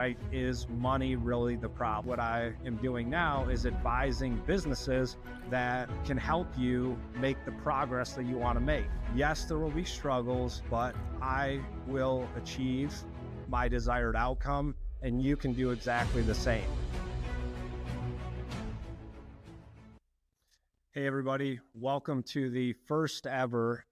Right? Is money really the problem? What I am doing now is advising businesses that can help you make the progress that you want to make. Yes, there will be struggles, but I will achieve my desired outcome, and you can do exactly the same. Hey, everybody. Welcome to the first ever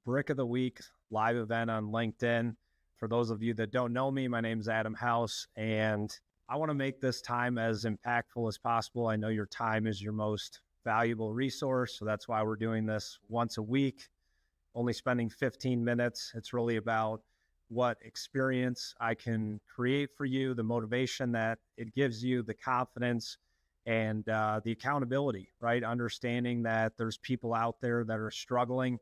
Brick of the Week live event on LinkedIn. For those of you that don't know me, my name is Adam House, and I want to make this time as impactful as possible. I know your time is your most valuable resource, so that's why we're doing this once a week, only spending 15 minutes. It's really about what experience I can create for you, the motivation that it gives you, the confidence, and the accountability, right? Understanding that there's people out there that are struggling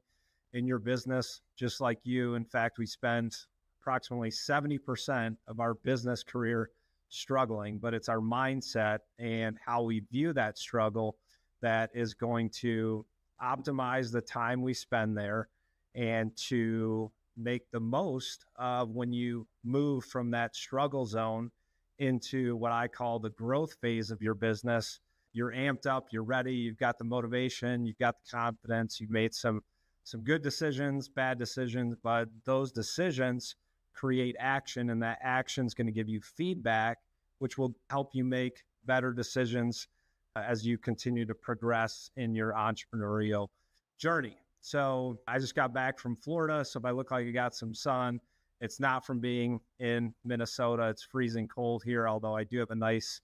in your business, just like you. In fact, we spend approximately 70% of our business career struggling, but it's our mindset and how we view that struggle that is going to optimize the time we spend there and to make the most of when you move from that struggle zone into what I call the growth phase of your business. You're amped up, you're ready, you've got the motivation, you've got the confidence, you've made some good decisions, bad decisions, but those decisions create action, and that action is going to give you feedback, which will help you make better decisions as you continue to progress in your entrepreneurial journey. So I just got back from Florida, so if I look like I got some sun, it's not from being in Minnesota. It's freezing cold here, although I do have a nice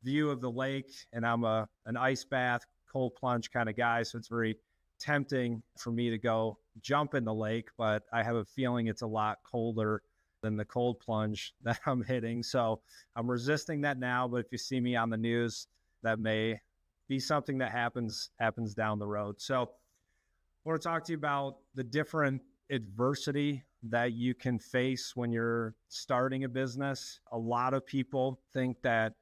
view of the lake, and I'm an ice bath, cold plunge kind of guy, so it's very tempting for me to go jump in the lake, but I have a feeling it's a lot colder than the cold plunge that I'm hitting. So I'm resisting that now, but if you see me on the news, that may be something that happens down the road. So I want to talk to you about the different adversity that you can face when you're starting a business. A lot of people think that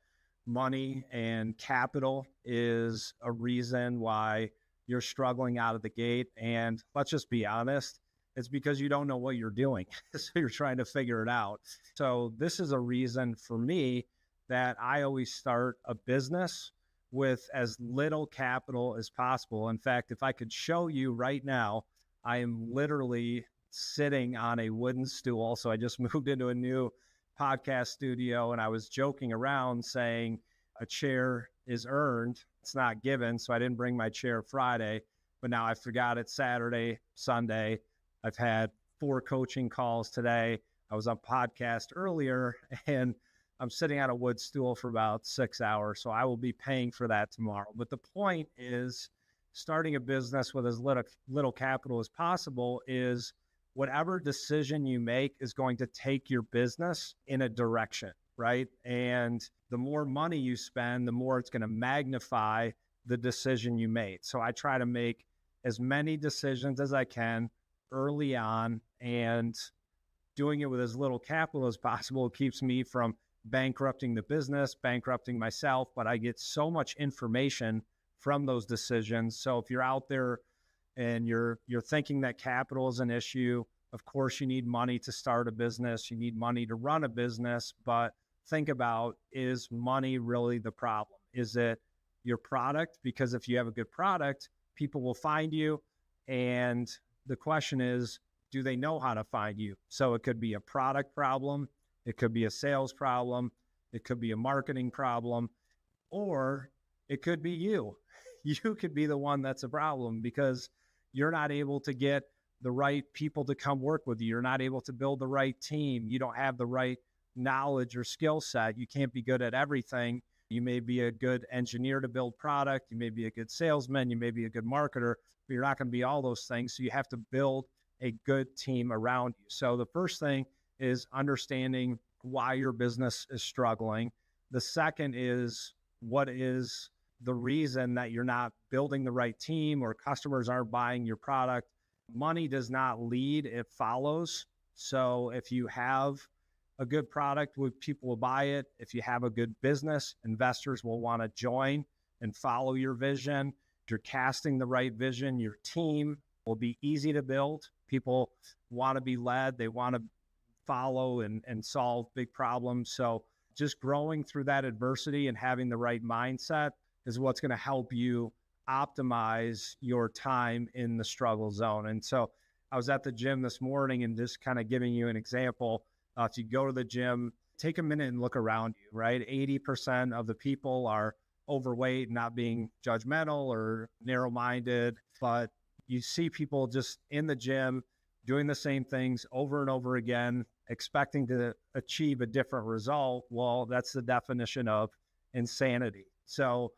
money and capital is a reason why you're struggling out of the gate. And let's just be honest, it's because you don't know what you're doing. So you're trying to figure it out. So this is a reason for me that I always start a business with as little capital as possible. In fact, if I could show you right now, I am literally sitting on a wooden stool. So I just moved into a new podcast studio, and I was joking around saying a chair is earned. It's not given. So I didn't bring my chair Friday, but now I forgot it's Saturday, Sunday. I've had 4 coaching calls today. I was on podcast earlier, and I'm sitting on a wood stool for about 6 hours. So I will be paying for that tomorrow. But the point is, starting a business with as little capital as possible is whatever decision you make is going to take your business in a direction, right? And the more money you spend, the more it's going to magnify the decision you made. So I try to make as many decisions as I can early on, and doing it with as little capital as possible keeps me from bankrupting the business, bankrupting myself, but I get so much information from those decisions. So if you're out there and you're thinking that capital is an issue, of course you need money to start a business, you need money to run a business, but think about, is money really the problem? Is it your product? Because if you have a good product, people will find you. And the question is, do they know how to find you? So it could be a product problem, it could be a sales problem, it could be a marketing problem, or it could be you. You could be the one that's a problem because you're not able to get the right people to come work with you. You're not able to build the right team. You don't have the right knowledge or skill set. You can't be good at everything. You may be a good engineer to build product. You may be a good salesman. You may be a good marketer, but you're not going to be all those things. So you have to build a good team around you. So the first thing is understanding why your business is struggling. The second is, what is the reason that you're not building the right team or customers aren't buying your product? Money does not lead, it follows. So if you have a good product, people will buy it. If you have a good business, investors will want to join and follow your vision. If you're casting the right vision, your team will be easy to build. People want to be led. They want to follow and solve big problems. So just growing through that adversity and having the right mindset is what's going to help you optimize your time in the struggle zone. And so I was at the gym this morning and just kind of giving you an example. If you go to the gym, take a minute and look around you, right? 80% of the people are overweight, not being judgmental or narrow-minded, but you see people just in the gym doing the same things over and over again, expecting to achieve a different result. Well, that's the definition of insanity. So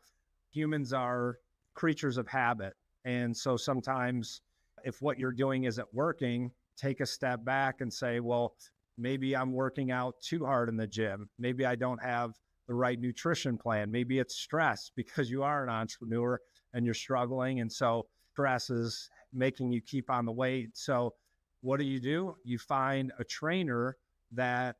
humans are creatures of habit. And so sometimes if what you're doing isn't working, take a step back and say, well, maybe I'm working out too hard in the gym. Maybe I don't have the right nutrition plan. Maybe it's stress because you are an entrepreneur and you're struggling. And so stress is making you keep on the weight. So what do? You find a trainer that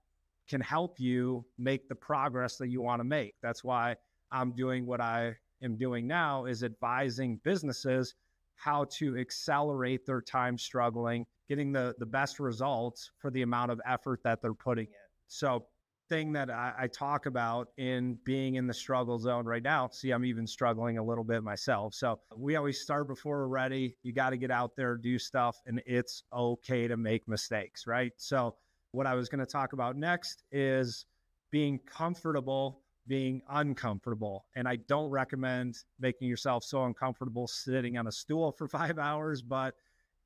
can help you make the progress that you want to make. That's why I'm doing what I am doing now, is advising businesses how to accelerate their time struggling, getting the best results for the amount of effort that they're putting in. So thing that I talk about in being in the struggle zone right now, see, I'm even struggling a little bit myself. So we always start before we're ready. You got to get out there, do stuff, and it's okay to make mistakes, right? So what I was going to talk about next is being comfortable being uncomfortable. And I don't recommend making yourself so uncomfortable sitting on a stool for 5 hours, but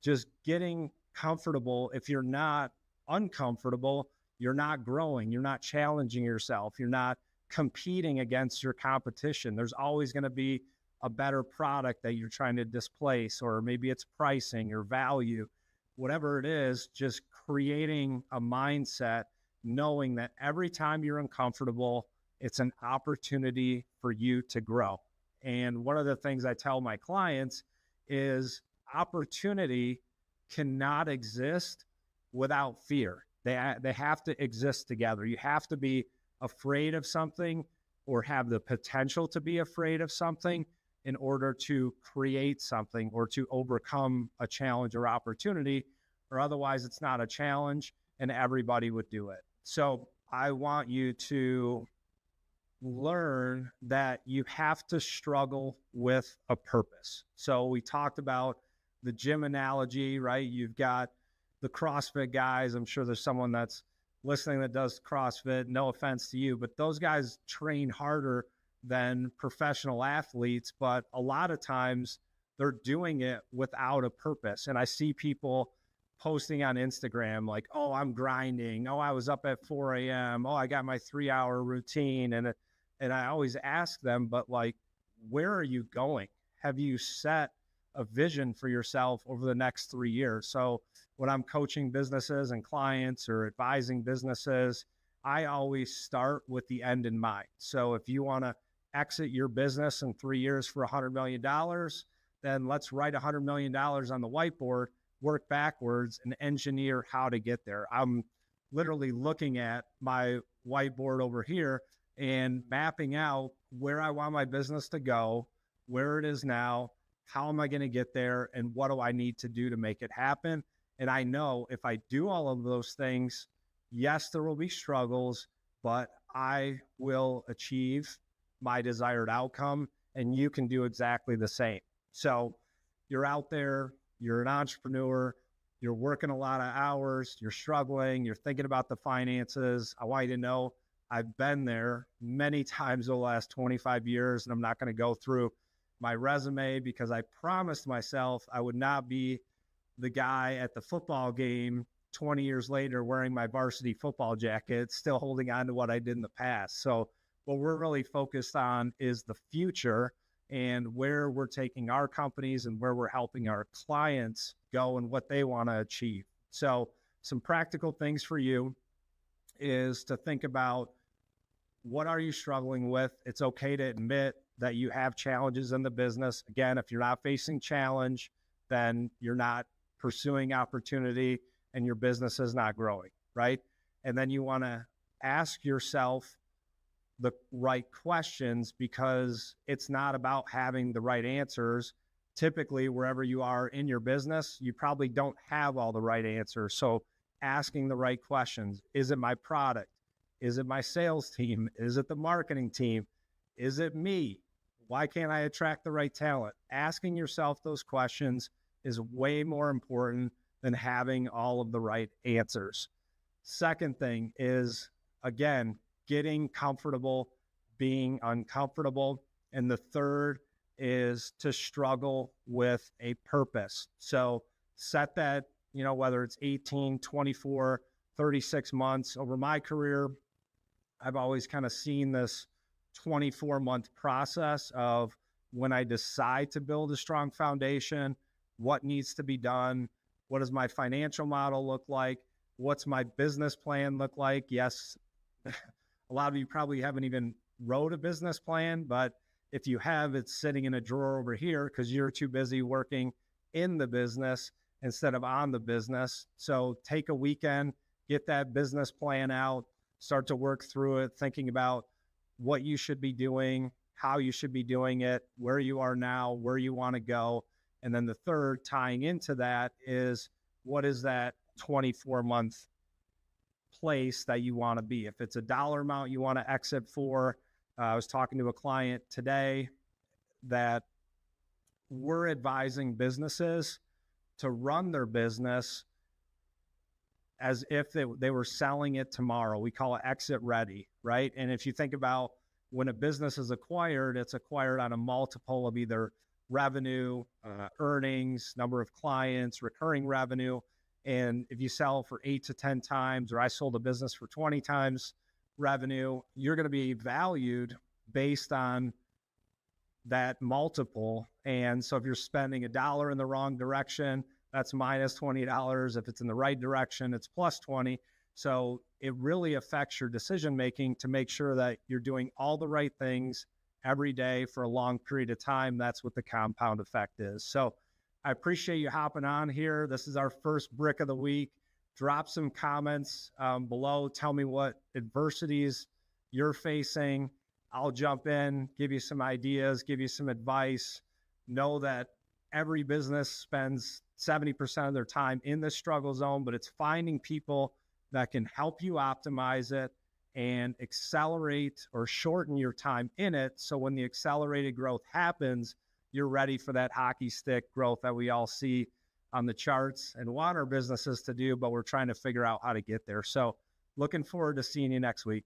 just getting comfortable. If you're not uncomfortable, you're not growing, you're not challenging yourself, you're not competing against your competition. There's always going to be a better product that you're trying to displace, or maybe it's pricing or value, whatever it is, just creating a mindset, knowing that every time you're uncomfortable, it's an opportunity for you to grow. And one of the things I tell my clients is opportunity cannot exist without fear. They have to exist together. You have to be afraid of something or have the potential to be afraid of something in order to create something or to overcome a challenge or opportunity, or otherwise it's not a challenge and everybody would do it. So I want you to learn that you have to struggle with a purpose. So we talked about the gym analogy, right? You've got the CrossFit guys. I'm sure there's someone that's listening that does CrossFit. No offense to you, but those guys train harder than professional athletes, but a lot of times they're doing it without a purpose. And I see people posting on Instagram like, oh, I'm grinding. Oh, I was up at 4 a.m. Oh, I got my 3-hour routine. And I always ask them, but like, where are you going? Have you set a vision for yourself over the next 3 years? So when I'm coaching businesses and clients or advising businesses, I always start with the end in mind. So if you want to exit your business in 3 years for $100 million, then let's write $100 million on the whiteboard, work backwards, and engineer how to get there. I'm literally looking at my whiteboard over here and mapping out where I want my business to go, where it is now, how am I going to get there, and what do I need to do to make it happen? And I know if I do all of those things, yes, there will be struggles, but I will achieve my desired outcome, and you can do exactly the same. So you're out there, you're an entrepreneur, you're working a lot of hours, you're struggling, you're thinking about the finances. I want you to know I've been there many times over the last 25 years, and I'm not going to go through my resume because I promised myself I would not be the guy at the football game 20 years later wearing my varsity football jacket, still holding on to what I did in the past. So what we're really focused on is the future and where we're taking our companies and where we're helping our clients go and what they want to achieve. So some practical things for you is to think about, what are you struggling with? It's okay to admit that you have challenges in the business. Again, if you're not facing challenge, then you're not pursuing opportunity and your business is not growing, right? And then you want to ask yourself the right questions, because it's not about having the right answers. Typically, wherever you are in your business, you probably don't have all the right answers. So asking the right questions. Is it my product? Is it my sales team? Is it the marketing team? Is it me? Why can't I attract the right talent? Asking yourself those questions is way more important than having all of the right answers. Second thing is, again, getting comfortable being uncomfortable. And the third is to struggle with a purpose. So set that, whether it's 18, 24, 36 months. Over my career, I've always kind of seen this 24-month process of when I decide to build a strong foundation, what needs to be done, what does my financial model look like, what's my business plan look like. Yes, a lot of you probably haven't even wrote a business plan, but if you have, it's sitting in a drawer over here because you're too busy working in the business instead of on the business. So take a weekend, get that business plan out, start to work through it, thinking about what you should be doing, how you should be doing it, where you are now, where you want to go. And then the third tying into that is, what is that 24-month place that you want to be? If it's a dollar amount you want to exit for, I was talking to a client today that we're advising businesses to run their business as if they were selling it tomorrow. We call it exit ready, right? And if you think about when a business is acquired, it's acquired on a multiple of either revenue, earnings, number of clients, recurring revenue. And if you sell for 8 to 10 times, or I sold a business for 20 times revenue, you're going to be valued based on that multiple. And so if you're spending $1 in the wrong direction, that's minus $20. If it's in the right direction, it's plus 20. So it really affects your decision making to make sure that you're doing all the right things every day for a long period of time. That's what the compound effect is. So I appreciate you hopping on here. This is our first brick of the week. Drop some comments below. Tell me what adversities you're facing. I'll jump in, give you some ideas, give you some advice. Know that every business spends 70% of their time in the struggle zone, but it's finding people that can help you optimize it and accelerate or shorten your time in it. So when the accelerated growth happens, you're ready for that hockey stick growth that we all see on the charts and want our businesses to do, but we're trying to figure out how to get there. So looking forward to seeing you next week.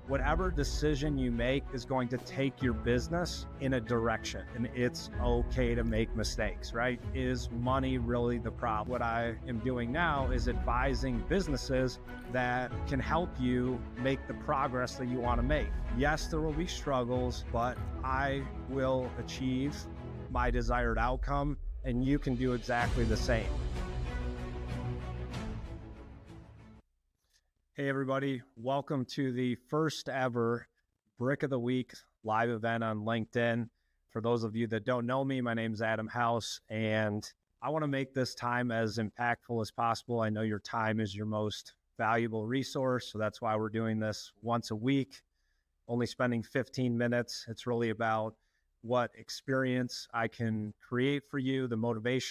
Whatever decision you make is going to take your business in a direction, and it's okay to make mistakes, right? Is money really the problem? What I am doing now is advising businesses that can help you make the progress that you want to make. Yes, there will be struggles, but I will achieve my desired outcome, and you can do exactly the same. Hey, everybody. Welcome to the first ever Brick of the Week live event on LinkedIn. For those of you that don't know me, my name is Adam House, and I want to make this time as impactful as possible. I know your time is your most valuable resource, so that's why we're doing this once a week, only spending 15 minutes. It's really about what experience I can create for you, the motivation